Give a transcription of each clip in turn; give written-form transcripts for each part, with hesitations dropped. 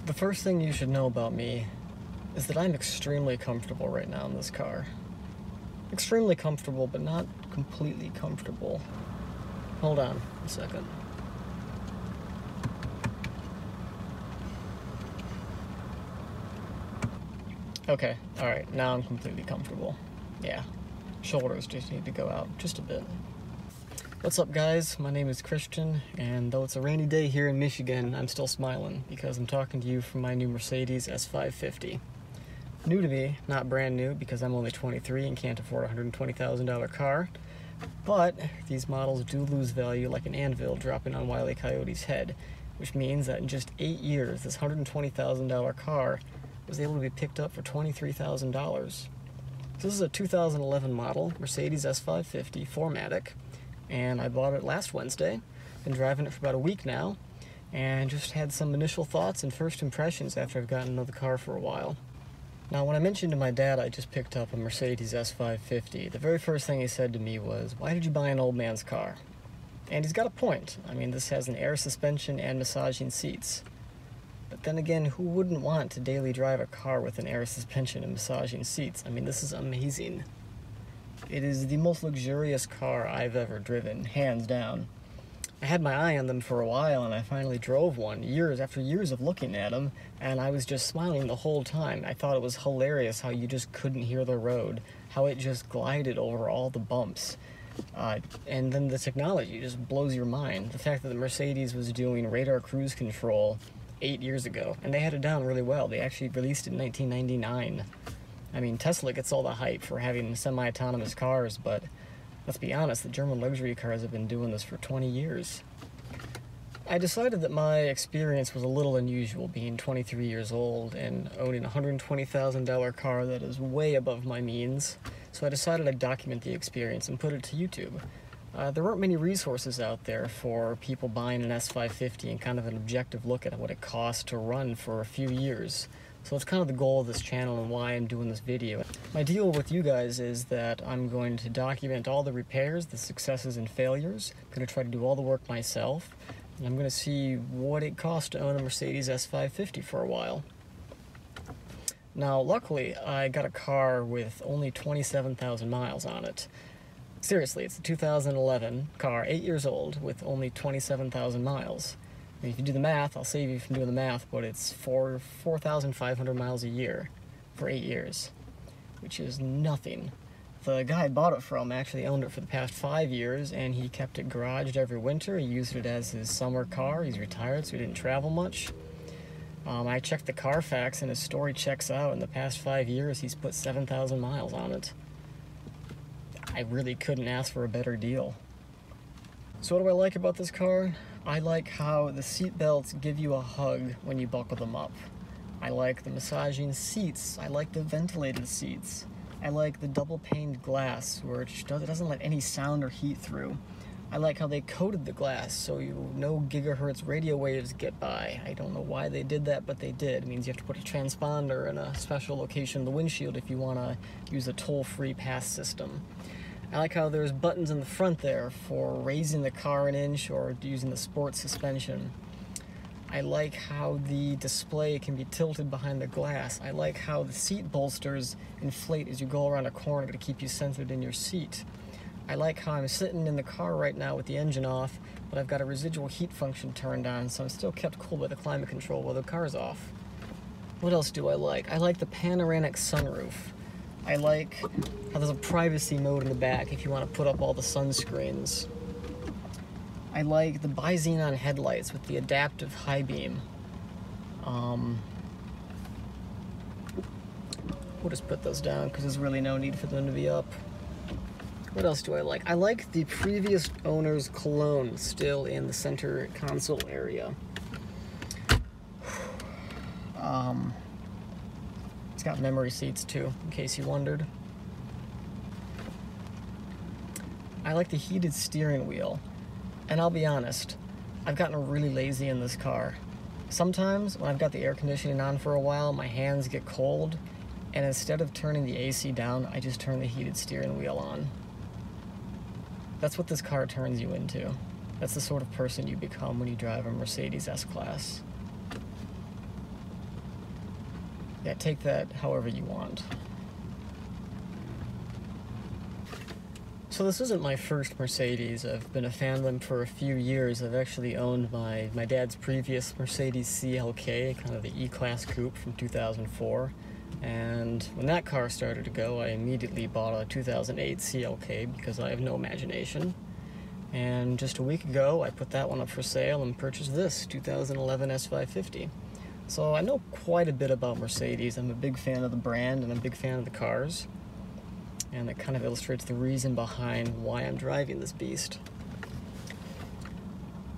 The first thing you should know about me is that I'm extremely comfortable right now in this car. Extremely comfortable, but not completely comfortable. Hold on a second. Okay, alright, now I'm completely comfortable. Yeah, shoulders just need to go out just a bit. What's up, guys? My name is Christian, and though it's a rainy day here in Michigan, I'm still smiling because I'm talking to you from my new Mercedes S550. New to me, not brand new, because I'm only 23 and can't afford a $120,000 car, but these models do lose value like an anvil dropping on Wile E. Coyote's head, which means that in just 8 years, this $120,000 car was able to be picked up for $23,000. This is a 2011 model Mercedes S550 4MATIC, and I bought it last Wednesday. Been driving it for about a week now, and just had some initial thoughts and first impressions after I've gotten to know the car for a while. Now, when I mentioned to my dad I just picked up a Mercedes S550, the very first thing he said to me was, "Why did you buy an old man's car?" And he's got a point. I mean, this has an air suspension and massaging seats. But then again, who wouldn't want to daily drive a car with an air suspension and massaging seats? I mean, this is amazing. It is the most luxurious car I've ever driven, hands down. I had my eye on them for a while, and I finally drove one, after years of looking at them, and I was just smiling the whole time. I thought it was hilarious how you just couldn't hear the road, how it just glided over all the bumps. And then the technology just blows your mind. The fact that the Mercedes was doing radar cruise control 8 years ago, and they had it down really well. They actually released it in 1999. I mean, Tesla gets all the hype for having semi-autonomous cars, but let's be honest, the German luxury cars have been doing this for 20 years. I decided that my experience was a little unusual, being 23 years old and owning a $120,000 car that is way above my means, so I decided I'd document the experience and put it to YouTube. There weren't many resources out there for people buying an S550 and kind of an objective look at what it costs to run for a few years. So it's kind of the goal of this channel and why I'm doing this video. My deal with you guys is that I'm going to document all the repairs, the successes and failures. I'm going to try to do all the work myself, and I'm going to see what it costs to own a Mercedes S550 for a while. Now, luckily, I got a car with only 27,000 miles on it. Seriously, it's a 2011 car, 8 years old, with only 27,000 miles. I mean, if you do the math, I'll save you from doing the math, but it's 4,500 miles a year for 8 years, which is nothing. The guy I bought it from actually owned it for the past 5 years, and he kept it garaged every winter. He used it as his summer car. He's retired, so he didn't travel much. I checked the Carfax, and his story checks out. In the past 5 years, he's put 7,000 miles on it. I really couldn't ask for a better deal. So what do I like about this car? I like how the seat belts give you a hug when you buckle them up. I like the massaging seats. I like the ventilated seats. I like the double paned glass where it doesn't let any sound or heat through. I like how they coated the glass so no gigahertz radio waves get by. I don't know why they did that, but they did. It means you have to put a transponder in a special location in the windshield if you want to use a toll-free pass system. I like how there's buttons in the front there for raising the car an inch or using the sport suspension. I like how the display can be tilted behind the glass. I like how the seat bolsters inflate as you go around a corner to keep you centered in your seat. I like how I'm sitting in the car right now with the engine off, but I've got a residual heat function turned on, so I'm still kept cool by the climate control while the car's off. What else do I like? I like the panoramic sunroof. I like how there's a privacy mode in the back if you want to put up all the sunscreens. I like the bi-xenon headlights with the adaptive high beam. We'll just put those down because there's really no need for them to be up. What else do I like? I like the previous owner's cologne still in the center console area. It's got memory seats too, in case you wondered. I like the heated steering wheel. And I'll be honest, I've gotten really lazy in this car. Sometimes, when I've got the air conditioning on for a while, my hands get cold, and instead of turning the AC down, I just turn the heated steering wheel on. That's what this car turns you into. That's the sort of person you become when you drive a Mercedes S-Class. yeah, take that however you want. So this isn't my first Mercedes. I've been a fan of them for a few years. I've actually owned my dad's previous Mercedes CLK, kind of the E-Class coupe from 2004. And when that car started to go, I immediately bought a 2008 CLK because I have no imagination. And just a week ago, I put that one up for sale and purchased this 2011 S550. So I know quite a bit about Mercedes. I'm a big fan of the brand and I'm a big fan of the cars. And that kind of illustrates the reason behind why I'm driving this beast.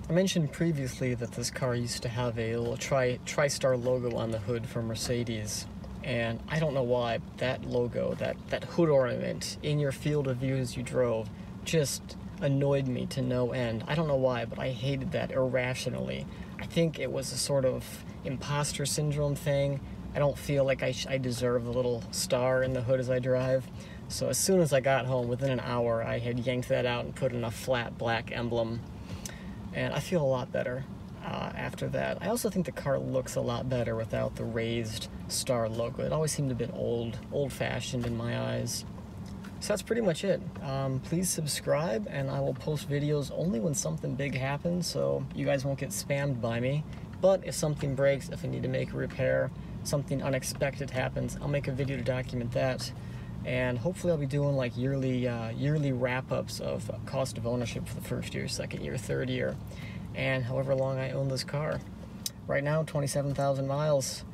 I mentioned previously that this car used to have a little TriStar logo on the hood for Mercedes. And I don't know why that logo, that hood ornament in your field of view as you drove, just annoyed me to no end. I don't know why, but I hated that irrationally. I think it was a sort of imposter syndrome thing. I don't feel like I deserve the little star in the hood as I drive. So as soon as I got home, within an hour, I had yanked that out and put in a flat black emblem. And I feel a lot better after that. I also think the car looks a lot better without the raised star logo. It always seemed a bit old-fashioned in my eyes. So that's pretty much it. Please subscribe, and I will post videos only when something big happens, so you guys won't get spammed by me. But if something breaks, if I need to make a repair, something unexpected happens, I'll make a video to document that. And hopefully I'll be doing like yearly wrap-ups of cost of ownership for the first year, second year, third year, and however long I own this car. Right now, 27,000 miles.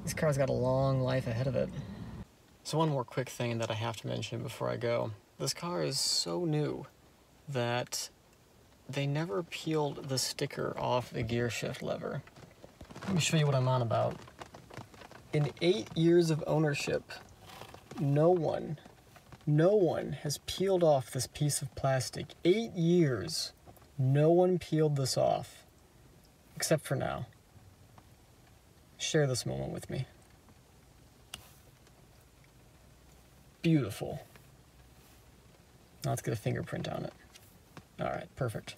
This car's got a long life ahead of it. So one more quick thing that I have to mention before I go. This car is so new that they never peeled the sticker off the gear shift lever. Let me show you what I'm on about. In 8 years of ownership, no one has peeled off this piece of plastic. 8 years, no one peeled this off, except for now. Share this moment with me. Beautiful. Now let's get a fingerprint on it. All right, perfect.